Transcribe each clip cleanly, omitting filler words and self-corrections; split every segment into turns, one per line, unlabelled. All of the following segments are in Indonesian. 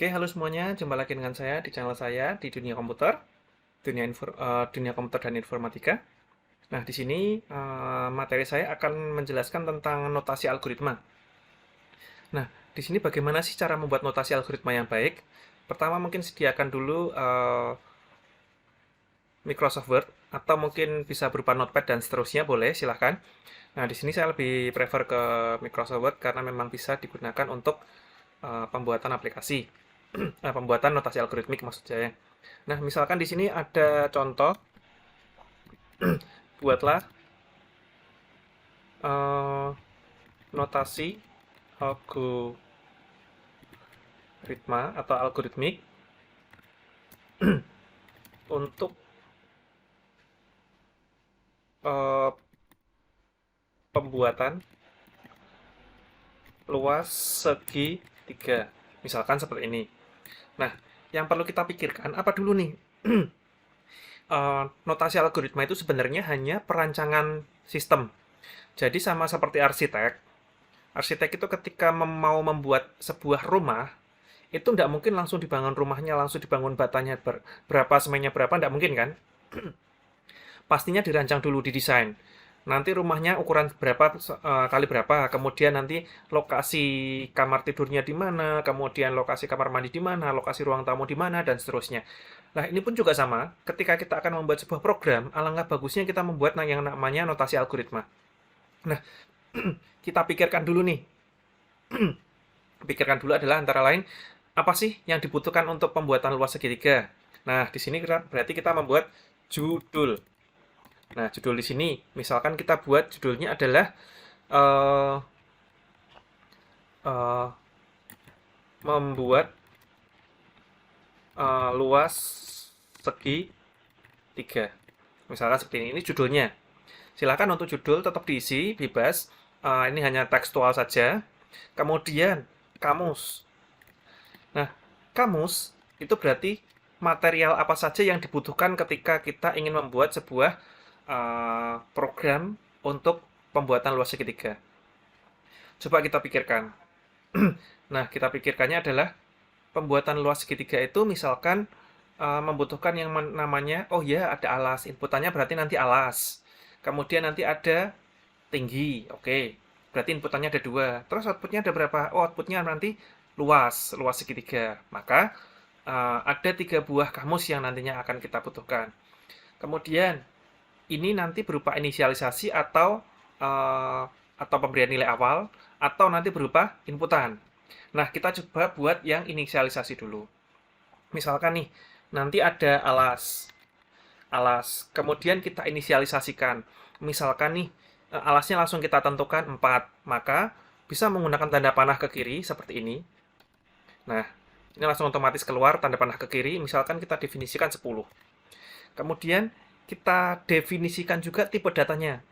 Oke, halo semuanya. Jumpa lagi dengan saya di channel saya di dunia komputer, dunia komputer dan informatika. Nah, di sini materi saya akan menjelaskan tentang notasi algoritma. Nah, di sini bagaimana sih cara membuat notasi algoritma yang baik? Pertama, mungkin sediakan dulu Microsoft Word atau mungkin bisa berupa Notepad dan seterusnya, boleh, silahkan. Nah, di sini saya lebih prefer ke Microsoft Word karena memang bisa digunakan untuk pembuatan aplikasi, pembuatan notasi algoritmik maksud saya. Nah, misalkan di sini ada contoh, buatlah eh, notasi algoritma atau algoritmik untuk eh, pembuatan luas segitiga. Misalkan seperti ini. Nah, yang perlu kita pikirkan apa dulu nih? Notasi algoritma itu sebenarnya hanya perancangan sistem. Jadi sama seperti arsitek, arsitek itu ketika mau membuat sebuah rumah, itu tidak mungkin langsung dibangun rumahnya, langsung dibangun batanya berapa, semennya berapa, tidak mungkin kan? Pastinya dirancang dulu, didesain. Nanti rumahnya ukuran berapa kali berapa, kemudian nanti lokasi kamar tidurnya di mana, kemudian lokasi kamar mandi di mana, lokasi ruang tamu di mana, dan seterusnya. Nah, ini pun juga sama, ketika kita akan membuat sebuah program, alangkah bagusnya kita membuat yang namanya notasi algoritma. Nah, kita pikirkan dulu nih, pikirkan dulu adalah antara lain, apa sih yang dibutuhkan untuk pembuatan luas segitiga? Nah, di sini berarti kita membuat judul. Nah, judul di sini, misalkan kita buat judulnya adalah uh, uh, membuat luas segitiga. Misalkan seperti ini. Ini judulnya. Silakan untuk judul tetap diisi, bebas. Ini hanya tekstual saja. Kemudian, kamus. Nah, kamus itu berarti material apa saja yang dibutuhkan ketika kita ingin membuat sebuah program untuk pembuatan luas segitiga. Coba kita pikirkan. Nah, kita pikirkannya adalah pembuatan luas segitiga itu misalkan membutuhkan yang namanya, oh ya ada alas, inputannya berarti nanti alas. Kemudian nanti ada tinggi, oke. Berarti inputannya ada dua. Terus outputnya ada berapa? Oh, outputnya nanti luas, luas segitiga. Maka ada 3 buah kamus yang nantinya akan kita butuhkan. Kemudian ini nanti berupa inisialisasi atau pemberian nilai awal atau nanti berupa inputan. Nah, kita coba buat yang inisialisasi dulu. Misalkan nih, nanti ada alas. Alas. Kemudian kita inisialisasikan. Misalkan nih, alasnya langsung kita tentukan 4. Maka bisa menggunakan tanda panah ke kiri seperti ini. Nah, ini langsung otomatis keluar tanda panah ke kiri. Misalkan kita definisikan 10. Kemudian kita definisikan juga tipe datanya.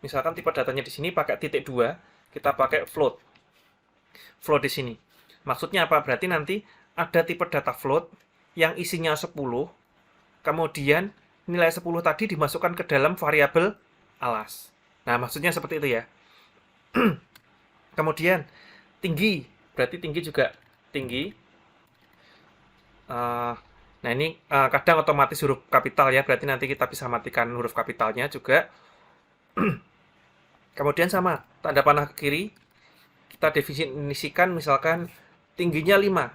Misalkan tipe datanya di sini pakai titik 2, kita pakai float. Float di sini. Maksudnya apa? Berarti nanti ada tipe data float yang isinya 10, kemudian nilai 10 tadi dimasukkan ke dalam variabel alas. Nah, maksudnya seperti itu ya. Kemudian tinggi, berarti tinggi juga tinggi. Nah, ini kadang otomatis huruf kapital ya, berarti nanti kita bisa matikan huruf kapitalnya juga. Kemudian sama, tanda panah ke kiri, kita definisikan misalkan tingginya 5.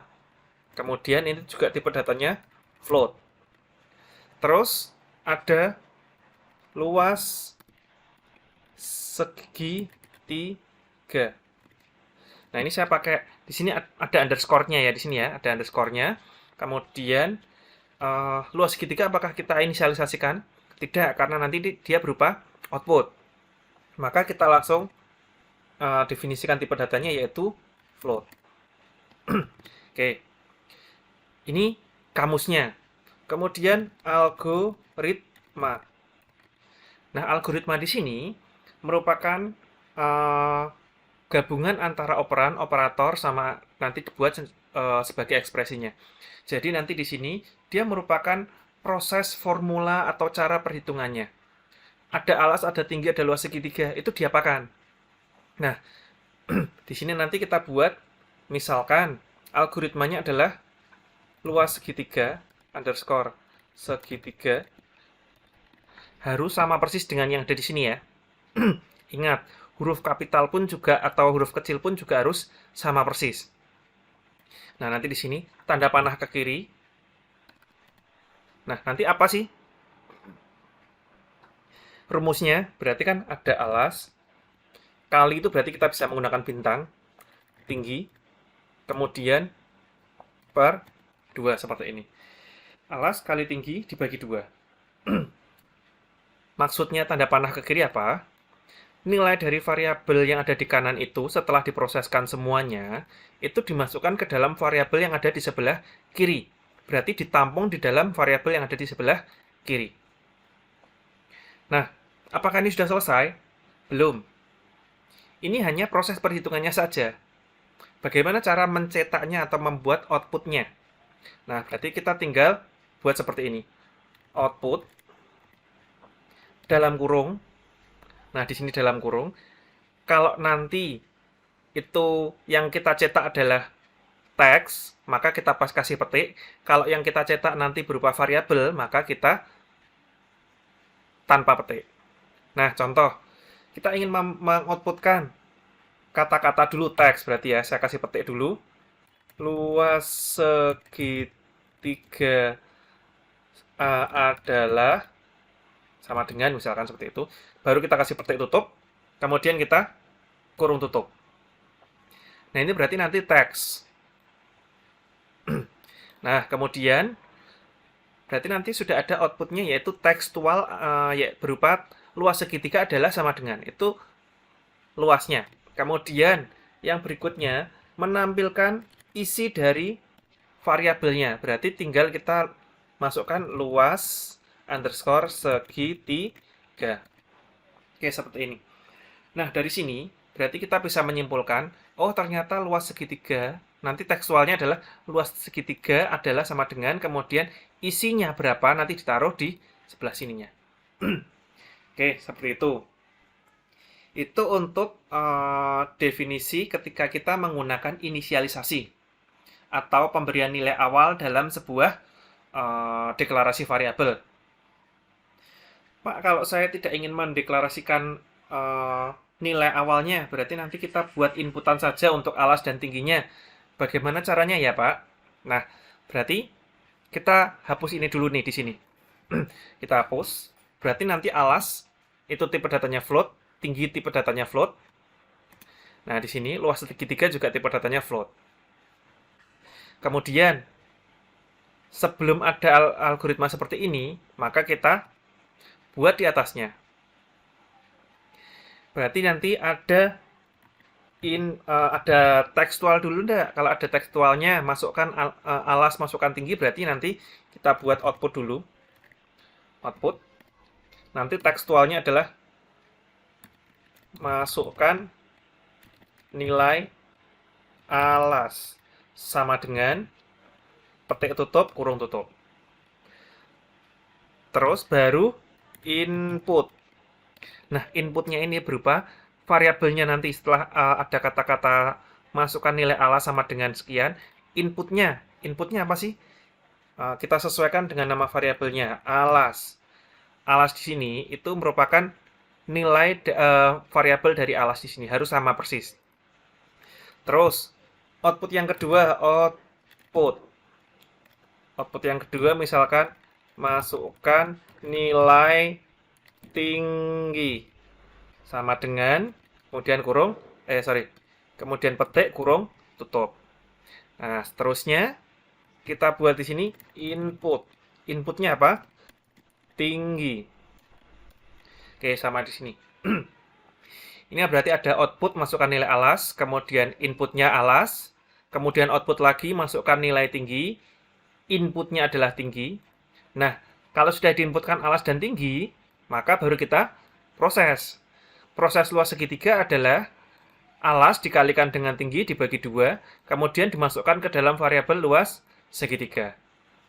Kemudian ini juga tipe datanya float. Terus ada luas segitiga. Nah, ini saya pakai di sini ada underscore-nya ya, di sini ya, ada underscore-nya. Kemudian luas segitiga apakah kita inisialisasikan? Tidak, karena nanti dia berupa output. Maka kita langsung definisikan tipe datanya yaitu float. Oke, ini kamusnya. Kemudian algoritma. Nah, algoritma di sini merupakan gabungan antara operan, operator, sama nanti dibuat sebagai ekspresinya. Jadi nanti di sini dia merupakan proses formula atau cara perhitungannya. Ada alas, ada tinggi, ada luas segitiga. Itu diapakan? Nah, di sini nanti kita buat misalkan algoritmanya adalah luas segitiga underscore segitiga harus sama persis dengan yang ada di sini ya. Ingat, huruf kapital pun juga atau huruf kecil pun juga harus sama persis. Nah, nanti di sini tanda panah ke kiri. Nah, nanti apa sih rumusnya? Berarti kan ada alas. Kali itu berarti kita bisa menggunakan bintang tinggi. Kemudian per 2 seperti ini. Alas kali tinggi dibagi 2. Maksudnya tanda panah ke kiri apa? Nilai dari variabel yang ada di kanan itu setelah diproseskan semuanya, itu dimasukkan ke dalam variabel yang ada di sebelah kiri. Berarti ditampung di dalam variabel yang ada di sebelah kiri. Nah, apakah ini sudah selesai? Belum. Ini hanya proses perhitungannya saja. Bagaimana cara mencetaknya atau membuat outputnya? Nah, berarti kita tinggal buat seperti ini. Output dalam kurung. Nah, di sini dalam kurung. Kalau nanti itu yang kita cetak adalah teks, maka kita pas kasih petik. Kalau yang kita cetak nanti berupa variabel, maka kita tanpa petik. Nah, contoh. Kita ingin mengoutputkan kata-kata dulu teks, berarti ya. Saya kasih petik dulu. Luas segitiga adalah sama dengan misalkan seperti itu. Baru kita kasih petik tutup, kemudian kita kurung tutup. Nah, ini berarti nanti teks. Nah, kemudian berarti nanti sudah ada outputnya yaitu tekstual ya, berupa luas segitiga adalah sama dengan. Itu luasnya. Kemudian yang berikutnya menampilkan isi dari variabelnya. Berarti tinggal kita masukkan luas underscore segitiga. Oke, seperti ini. Nah, dari sini berarti kita bisa menyimpulkan, oh ternyata luas segitiga, nanti tekstualnya adalah luas segitiga adalah sama dengan, kemudian isinya berapa nanti ditaruh di sebelah sininya. Oke, seperti itu. Itu untuk definisi ketika kita menggunakan inisialisasi atau pemberian nilai awal dalam sebuah deklarasi variabel. Pak, kalau saya tidak ingin mendeklarasikan nilai awalnya, berarti nanti kita buat inputan saja untuk alas dan tingginya. Bagaimana caranya ya, Pak? Nah, berarti kita hapus ini dulu nih di sini. Kita hapus. Berarti nanti alas itu tipe datanya float, tinggi tipe datanya float. Nah, di sini luas segitiga juga tipe datanya float. Kemudian sebelum ada algoritma seperti ini, maka kita buat di atasnya. Berarti nanti ada tekstual dulu enggak? Kalau ada tekstualnya, masukkan alas, masukkan tinggi, berarti nanti kita buat output dulu. Output. Nanti tekstualnya adalah masukkan nilai alas sama dengan petik tutup, kurung tutup. Terus baru input. Nah, inputnya ini berupa variabelnya nanti setelah ada kata-kata masukkan nilai alas sama dengan sekian. Inputnya apa sih? Kita sesuaikan dengan nama variabelnya, alas. Alas di sini itu merupakan nilai variabel dari alas di sini, harus sama persis. Terus, output yang kedua, output. Output yang kedua misalkan masukkan nilai tinggi sama dengan kemudian kurung kemudian petik kurung tutup. Nah, seterusnya kita buat di sini input. Inputnya apa? Tinggi. Oke, sama di sini. Ini berarti ada output masukkan nilai alas, kemudian inputnya alas, kemudian output lagi masukkan nilai tinggi, inputnya adalah tinggi. Nah, kalau sudah diinputkan alas dan tinggi, maka baru kita proses. Proses luas segitiga adalah alas dikalikan dengan tinggi dibagi 2, kemudian dimasukkan ke dalam variabel luas segitiga.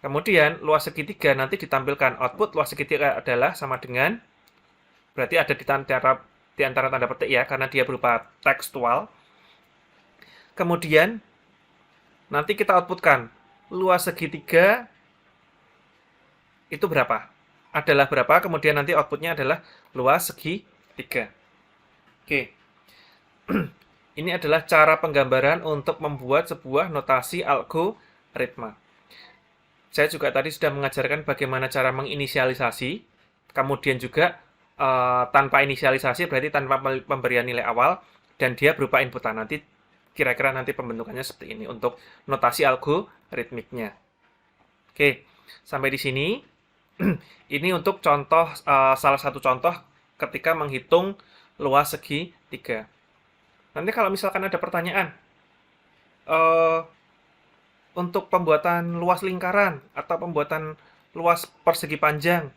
Kemudian luas segitiga nanti ditampilkan output luas segitiga adalah sama dengan, berarti ada di antara tanda petik ya, karena dia berupa tekstual. Kemudian Nanti kita outputkan luas segitiga itu berapa? Adalah berapa, kemudian nanti outputnya adalah luas segitiga. Oke. Ini adalah cara penggambaran untuk membuat sebuah notasi algoritma. Saya juga tadi sudah mengajarkan bagaimana cara menginisialisasi, kemudian juga tanpa inisialisasi berarti tanpa pemberian nilai awal, dan dia berupa inputan. Nanti kira-kira nanti pembentukannya seperti ini untuk notasi algoritmiknya. Oke, sampai di sini. Ini untuk contoh, salah satu contoh ketika menghitung luas segitiga. Nanti kalau misalkan ada pertanyaan, untuk pembuatan luas lingkaran atau pembuatan luas persegi panjang,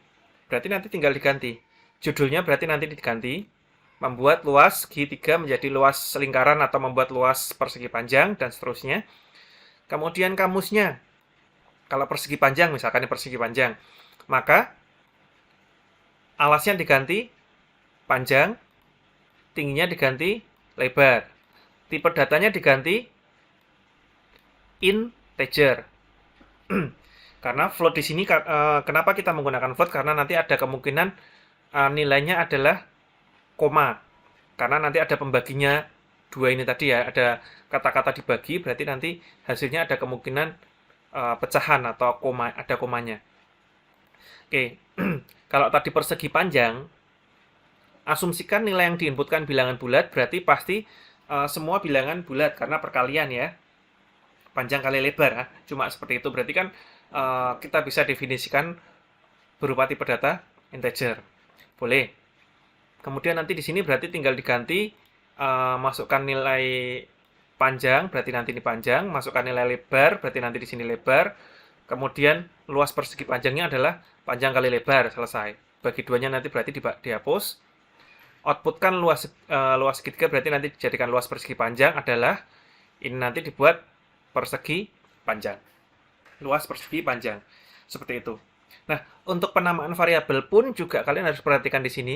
berarti nanti tinggal diganti. Judulnya berarti nanti diganti, membuat luas segitiga menjadi luas lingkaran atau membuat luas persegi panjang, dan seterusnya. Kemudian kamusnya, kalau persegi panjang, misalkan ini persegi panjang, maka alasnya diganti panjang, tingginya diganti lebar, tipe datanya diganti integer. Karena float di sini, kenapa kita menggunakan float? Karena nanti ada kemungkinan nilainya adalah koma. Karena nanti ada pembaginya dua ini tadi ya, ada kata-kata dibagi, berarti nanti hasilnya ada kemungkinan pecahan atau koma, ada komanya. Oke, kalau tadi persegi panjang, asumsikan nilai yang diinputkan bilangan bulat, berarti pasti semua bilangan bulat, karena perkalian ya. Panjang kali lebar, cuma seperti itu. Berarti kan kita bisa definisikan berupa tipe data integer. Boleh. Kemudian nanti di sini berarti tinggal diganti, masukkan nilai panjang, berarti nanti ini panjang, masukkan nilai lebar, berarti nanti di sini lebar. Kemudian luas persegi panjangnya adalah panjang kali lebar, selesai. Bagi duanya nanti berarti dihapus. Outputkan luas segitiga, berarti nanti dijadikan luas persegi panjang adalah ini nanti dibuat persegi panjang. Luas persegi panjang. Seperti itu. Nah, untuk penamaan variabel pun juga kalian harus perhatikan di sini.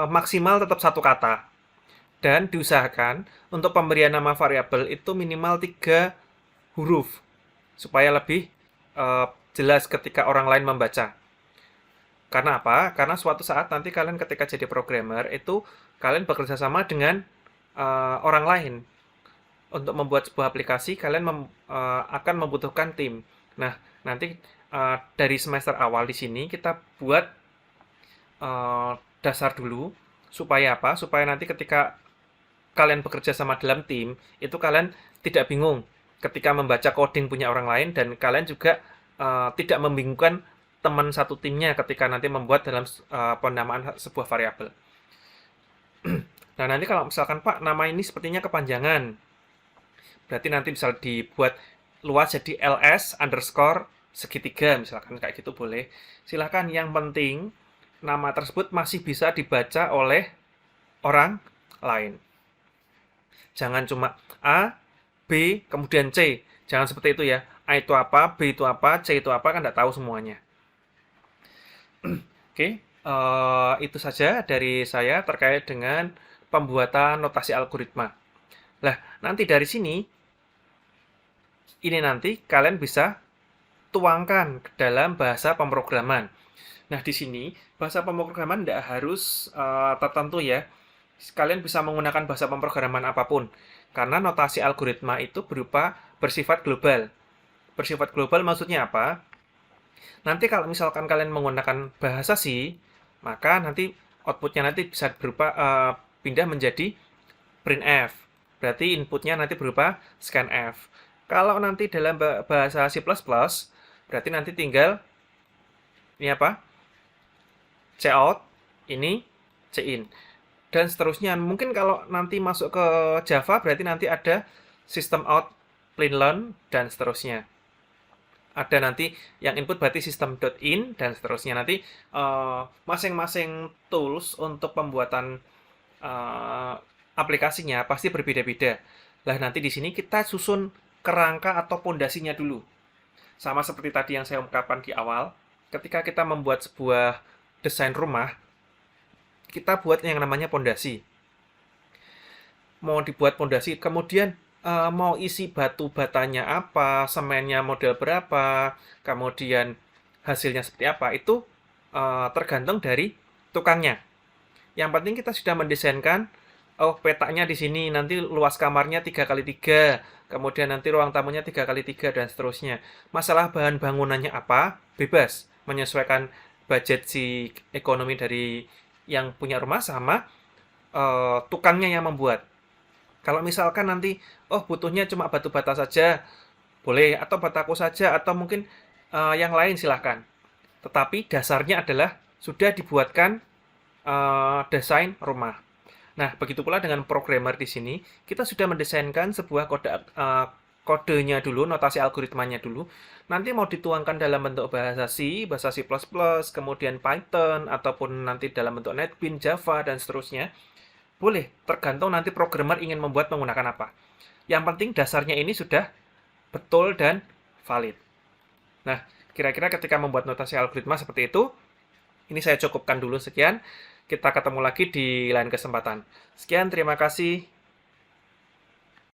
Maksimal tetap satu kata. Dan diusahakan untuk pemberian nama variabel itu minimal 3 huruf. Supaya lebih jelas ketika orang lain membaca. Karena apa? Karena suatu saat nanti kalian ketika jadi programmer itu kalian bekerja sama dengan orang lain. Untuk membuat sebuah aplikasi kalian akan membutuhkan tim. Nah, nanti dari semester awal di sini kita buat dasar dulu supaya apa? Supaya nanti ketika kalian bekerja sama dalam tim itu kalian tidak bingung ketika membaca coding punya orang lain, dan kalian juga tidak membingungkan teman satu timnya ketika nanti membuat dalam penamaan sebuah variabel. Nah, nanti kalau misalkan Pak, nama ini sepertinya kepanjangan, berarti nanti bisa dibuat luas jadi ls underscore segitiga, misalkan kayak gitu boleh. Silahkan, yang penting nama tersebut masih bisa dibaca oleh orang lain. Jangan cuma A, B, kemudian C. Jangan seperti itu ya. A itu apa, B itu apa, C itu apa, kan nggak tahu semuanya. Oke, itu saja dari saya terkait dengan pembuatan notasi algoritma. Nah, nanti dari sini, ini nanti kalian bisa tuangkan ke dalam bahasa pemrograman. Nah, di sini bahasa pemrograman tidak harus tertentu ya. Kalian bisa menggunakan bahasa pemrograman apapun. Karena notasi algoritma itu bersifat global. Bersifat global maksudnya apa? Nanti kalau misalkan kalian menggunakan bahasa C, maka nanti outputnya nanti bisa berupa pindah menjadi printf. Berarti inputnya nanti berupa scanf. Kalau nanti dalam bahasa C++, berarti nanti tinggal ini apa? Cout, ini cin. Dan seterusnya. Mungkin kalau nanti masuk ke Java, berarti nanti ada system out, println, dan seterusnya. Ada nanti yang input berarti system.in, dan seterusnya. Nanti masing-masing tools untuk pembuatan aplikasinya pasti berbeda-beda. Lah, nanti di sini kita susun kerangka atau pondasinya dulu. Sama seperti tadi yang saya ungkapkan di awal, ketika kita membuat sebuah desain rumah, kita buat yang namanya pondasi. Mau dibuat pondasi, kemudian mau isi batu batanya apa, semennya model berapa, kemudian hasilnya seperti apa, itu tergantung dari tukangnya. Yang penting kita sudah mendesainkan, oh petanya di sini, nanti luas kamarnya 3 kali 3, kemudian nanti ruang tamunya 3 kali 3, dan seterusnya. Masalah bahan bangunannya apa, bebas, menyesuaikan budget si ekonomi dari yang punya rumah sama tukangnya yang membuat. Kalau misalkan nanti, oh butuhnya cuma batu bata saja, boleh, atau bataku saja, atau mungkin yang lain silahkan. Tetapi dasarnya adalah sudah dibuatkan desain rumah. Nah, begitu pula dengan programmer di sini, kita sudah mendesainkan sebuah kodenya dulu, notasi algoritmanya dulu. Nanti mau dituangkan dalam bentuk bahasa C++, kemudian Python, ataupun nanti dalam bentuk NetBeans, Java, dan seterusnya. Boleh, tergantung nanti programmer ingin membuat menggunakan apa. Yang penting dasarnya ini sudah betul dan valid. Nah, kira-kira ketika membuat notasi algoritma seperti itu, ini saya cukupkan dulu sekian. Kita ketemu lagi di lain kesempatan. Sekian, terima kasih.